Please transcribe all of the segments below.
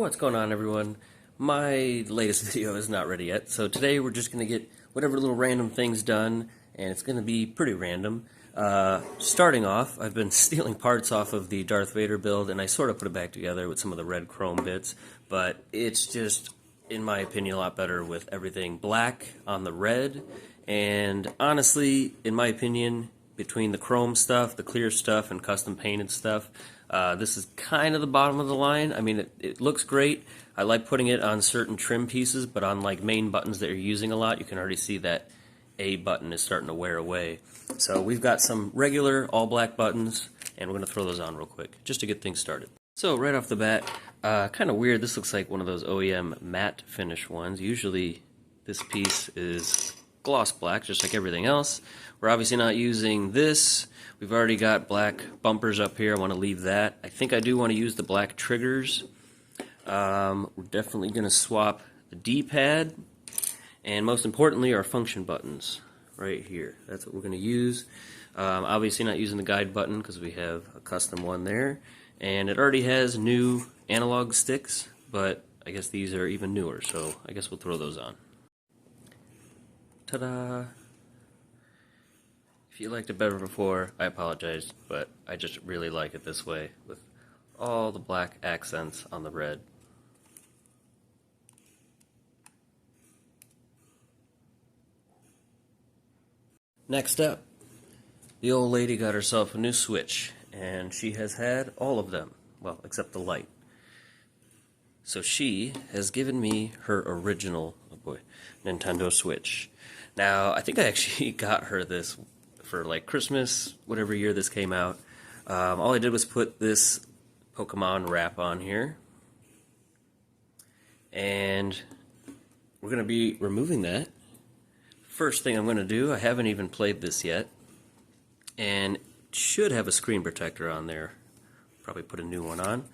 What's going on, everyone? My latest video is not ready yet, so today we're just going to get whatever little random things done, and it's going to be pretty random. Starting off, I've been stealing parts off of the Darth Vader build, and I sort of put it back together with some of the red chrome bits, but it's just, in my opinion, a lot better with everything black on the red, and honestly, in my opinion, between the chrome stuff, the clear stuff, and custom painted stuff, this is kind of the bottom of the line. I mean, it looks great. I like putting it on certain trim pieces, but on like main buttons that you're using a lot, you can already see that A button is starting to wear away. So we've got some regular all black buttons, and we're going to throw those on real quick, just to get things started. So right off the bat, kind of weird, this looks like one of those OEM matte finish ones. Usually this piece is gloss black, just like everything else. We're obviously not using this. We've already got black bumpers up here. I want to leave that. I think I do want to use the black triggers. We're definitely going to swap the D-pad, and most importantly, our function buttons right here. That's what we're going to use. Obviously not using the guide button because we have a custom one there, and it already has new analog sticks, but I guess these are even newer, so I guess we'll throw those on. Ta-da! If you liked it better before, I apologize, but I just really like it this way, with all the black accents on the red. Next up, the old lady got herself a new Switch, and she has had all of them, well, except the light. So she has given me her original, oh boy, Nintendo Switch. Now, I think I actually got her this for like Christmas, whatever year this came out. All I did was put this Pokemon wrap on here, and we're going to be removing that. First thing I'm going to do, I haven't even played this yet, and it should have a screen protector on there. Probably put a new one on,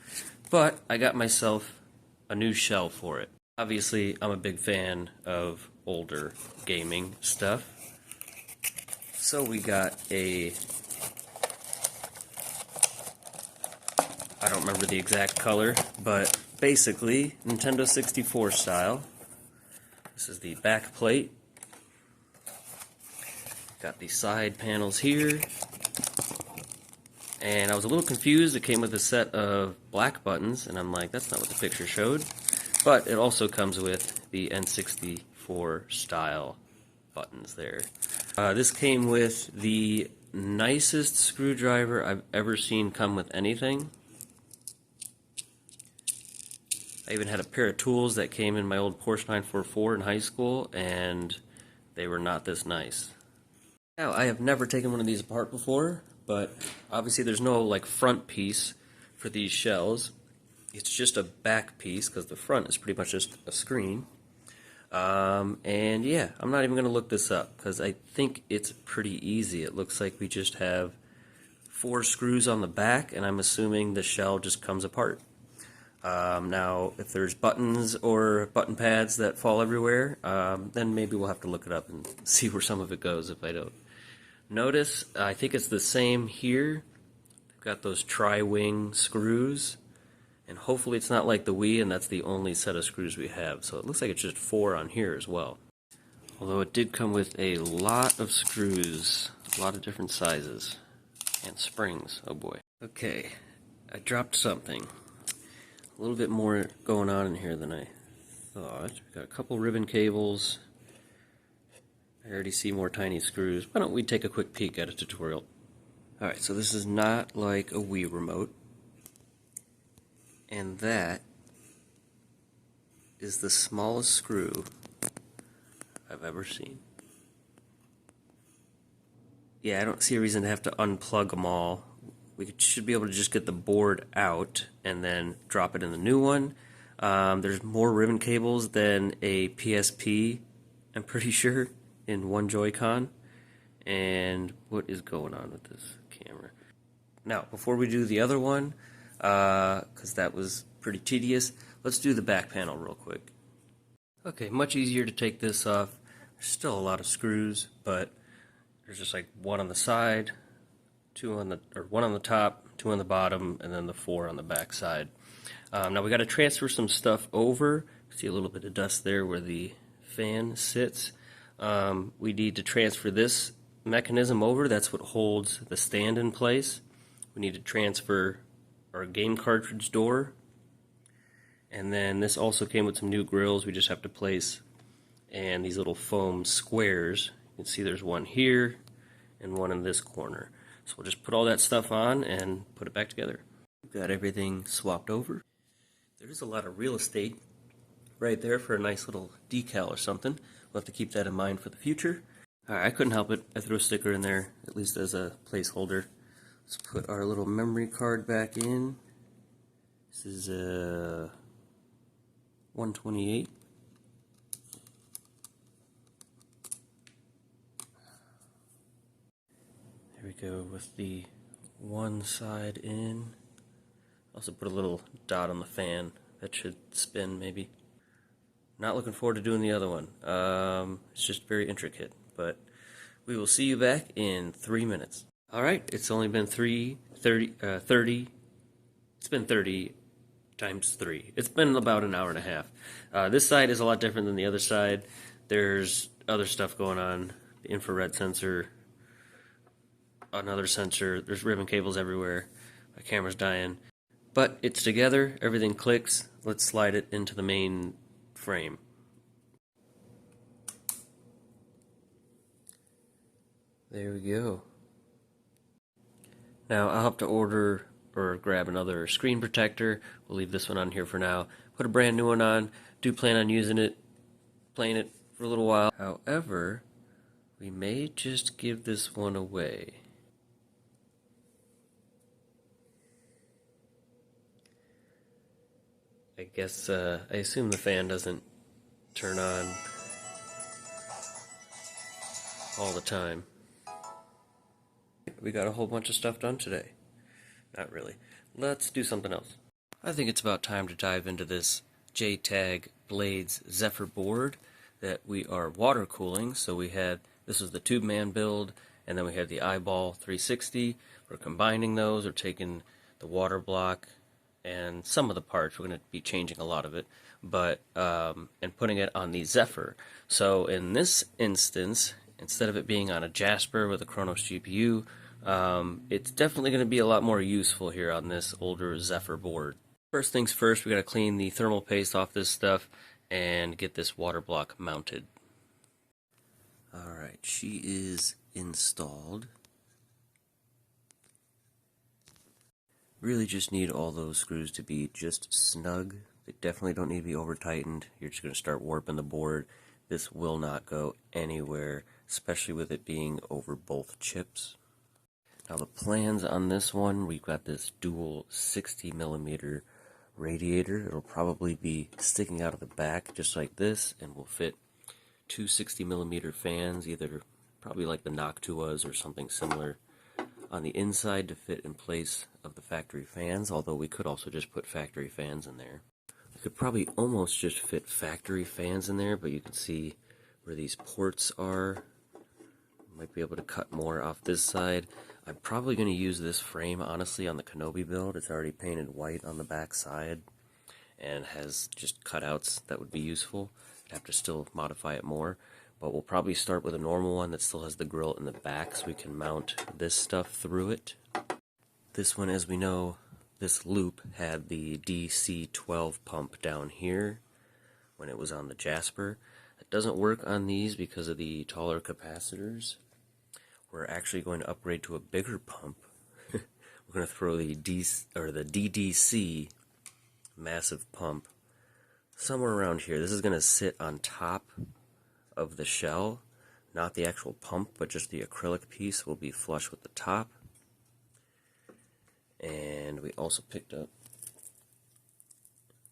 but I got myself a new shell for it. Obviously, I'm a big fan of older gaming stuff. So we got a, I don't remember the exact color, but basically Nintendo 64 style. This is the back plate. Got the side panels here. And I was a little confused. It came with a set of black buttons, and I'm like, that's not what the picture showed. But it also comes with the N64 style buttons there. This came with the nicest screwdriver I've ever seen come with anything. I even had a pair of tools that came in my old Porsche 944 in high school, and they were not this nice. Now, I have never taken one of these apart before, but obviously there's no like front piece for these shells. It's just a back piece because the front is pretty much just a screen. And yeah, I'm not even going to look this up because I think it's pretty easy. It looks like we just have 4 screws on the back, and I'm assuming the shell just comes apart. Now, if there's buttons or button pads that fall everywhere, then maybe we'll have to look it up and see where some of it goes if I don't. Notice, I think it's the same here. They've got those tri-wing screws. And hopefully it's not like the Wii and that's the only set of screws we have. So it looks like it's just 4 on here as well. Although it did come with a lot of screws, a lot of different sizes, and springs, oh boy. Okay, I dropped something. A little bit more going on in here than I thought. We've got a couple ribbon cables. I already see more tiny screws. Why don't we take a quick peek at a tutorial? Alright, so this is not like a Wii remote. And that is the smallest screw I've ever seen. Yeah, I don't see a reason to have to unplug them all. We should be able to just get the board out and then drop it in the new one. There's more ribbon cables than a PSP, I'm pretty sure, in one Joy-Con. And what is going on with this camera? Now, before we do the other one, because that was pretty tedious, let's do the back panel real quick. Okay, much easier to take this off. There's still a lot of screws, but there's just like one on the side, one on the top, 2 2 on the bottom, and then the 4 on the back side. Now we got to transfer some stuff over. See a little bit of dust there where the fan sits. We need to transfer this mechanism over. That's what holds the stand in place. We need to transfer our game cartridge door. And then this also came with some new grills we just have to place, and these little foam squares. You can see there's one here and one in this corner. So we'll just put all that stuff on and put it back together. We've got everything swapped over. There is a lot of real estate right there for a nice little decal or something. We'll have to keep that in mind for the future. Alright, I couldn't help it. I threw a sticker in there, at least as a placeholder. Let's put our little memory card back in. This is 128. There we go with the one side in. Also put a little dot on the fan. That should spin maybe. Not looking forward to doing the other one. It's just very intricate. But we will see you back in 3 minutes. Alright, it's only been 30. It's been 30 times 3. It's been about an hour and a half. This side is a lot different than the other side. There's other stuff going on. The infrared sensor, another sensor. There's ribbon cables everywhere. My camera's dying. But it's together. Everything clicks. Let's slide it into the main frame. There we go. Now I'll have to order or grab another screen protector. We'll leave this one on here for now. Put a brand new one on. Do plan on using it, playing it for a little while. However, we may just give this one away. I guess, I assume the fan doesn't turn on all the time. We got a whole bunch of stuff done today. Not really. Let's do something else. I think it's about time to dive into this JTAG Blades Zephyr board that we are water cooling. So we had, this was the Tube Man build, and then we had the Eyeball 360. We're combining those, or taking the Waterblock and some of the parts. We're going to be changing a lot of it, but and putting it on the Zephyr. So in this instance, instead of it being on a Jasper with a Chronos GPU, it's definitely going to be a lot more useful here on this older Zephyr board. First things first, we got to clean the thermal paste off this stuff and get this water block mounted. Alright, she is installed. Really just need all those screws to be just snug. They definitely don't need to be over tightened. You're just going to start warping the board. This will not go anywhere, especially with it being over both chips. Now the plans on this one, we've got this dual 60mm radiator. It'll probably be sticking out of the back just like this, and will fit two 60mm fans, either probably like the Noctuas or something similar, on the inside to fit in place of the factory fans, although we could also just put factory fans in there. We could probably almost just fit factory fans in there, but you can see where these ports are. Might be able to cut more off this side. I'm probably going to use this frame, honestly, on the Kenobi build. It's already painted white on the back side and has just cutouts that would be useful. I'd have to still modify it more, but we'll probably start with a normal one that still has the grill in the back so we can mount this stuff through it. This one, as we know, this loop had the DC-12 pump down here when it was on the Jasper. It doesn't work on these because of the taller capacitors. We're actually going to upgrade to a bigger pump. We're going to throw the DDC massive pump somewhere around here. This is going to sit on top of the shell, not the actual pump, but just the acrylic piece will be flush with the top. And we also picked up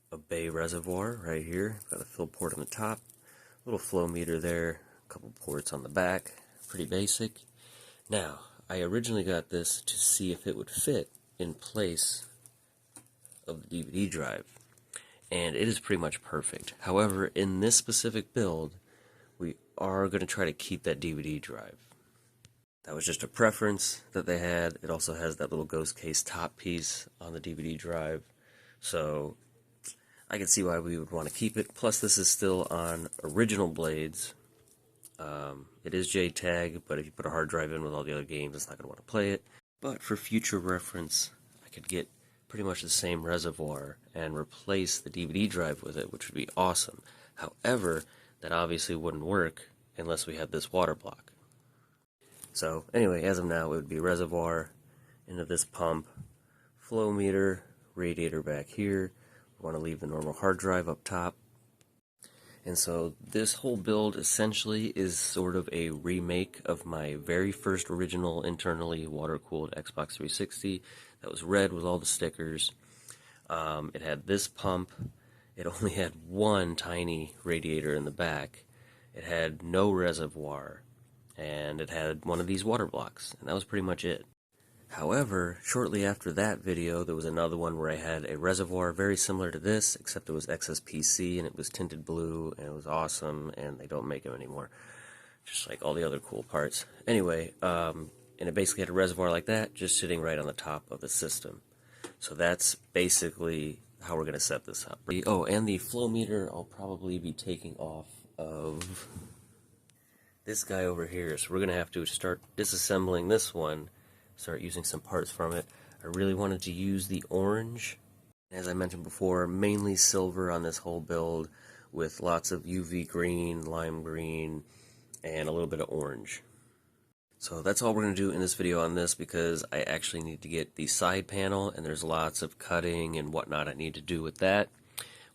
a bay reservoir right here. Got a fill port on the top, little flow meter there, a couple ports on the back, pretty basic. Now, I originally got this to see if it would fit in place of the DVD drive, and it is pretty much perfect. However, in this specific build, we are going to try to keep that DVD drive. That was just a preference that they had. It also has that little ghost case top piece on the DVD drive, so I can see why we would want to keep it. Plus, this is still on original blades. It is JTAG, but if you put a hard drive in with all the other games, it's not going to want to play it. But for future reference, I could get pretty much the same reservoir and replace the DVD drive with it, which would be awesome. However, that obviously wouldn't work unless we had this Waterblock. So anyway, as of now, it would be reservoir into this pump, flow meter, radiator back here. We want to leave the normal hard drive up top. And so this whole build essentially is sort of a remake of my very first original internally water-cooled Xbox 360 that was red with all the stickers. It had this pump. It only had one tiny radiator in the back. It had no reservoir. And it had one of these water blocks. And that was pretty much it. However, shortly after that video, there was another one where I had a reservoir very similar to this, except it was XSPC, and it was tinted blue, and it was awesome, and they don't make them anymore. Just like all the other cool parts. Anyway, and it basically had a reservoir like that, just sitting right on the top of the system. So that's basically how we're going to set this up. Oh, and the flow meter I'll probably be taking off of this guy over here. So we're going to have to start disassembling this one, start using some parts from it. I really wanted to use the orange. As I mentioned before, mainly silver on this whole build with lots of UV green, lime green, and a little bit of orange. So that's all we're going to do in this video on this, because I actually need to get the side panel, and there's lots of cutting and whatnot I need to do with that.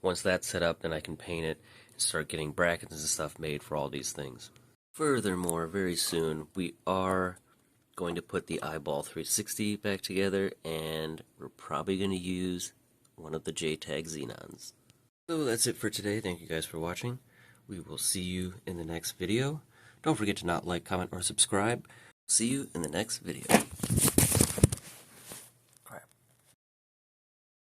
Once that's set up, then I can paint it and start getting brackets and stuff made for all these things. Furthermore, very soon, we are going to put the Eyeball 360 back together, and we're probably going to use one of the JTAG Xenons. So that's it for today. Thank you guys for watching. We will see you in the next video. Don't forget to not like, comment, or subscribe. See you in the next video.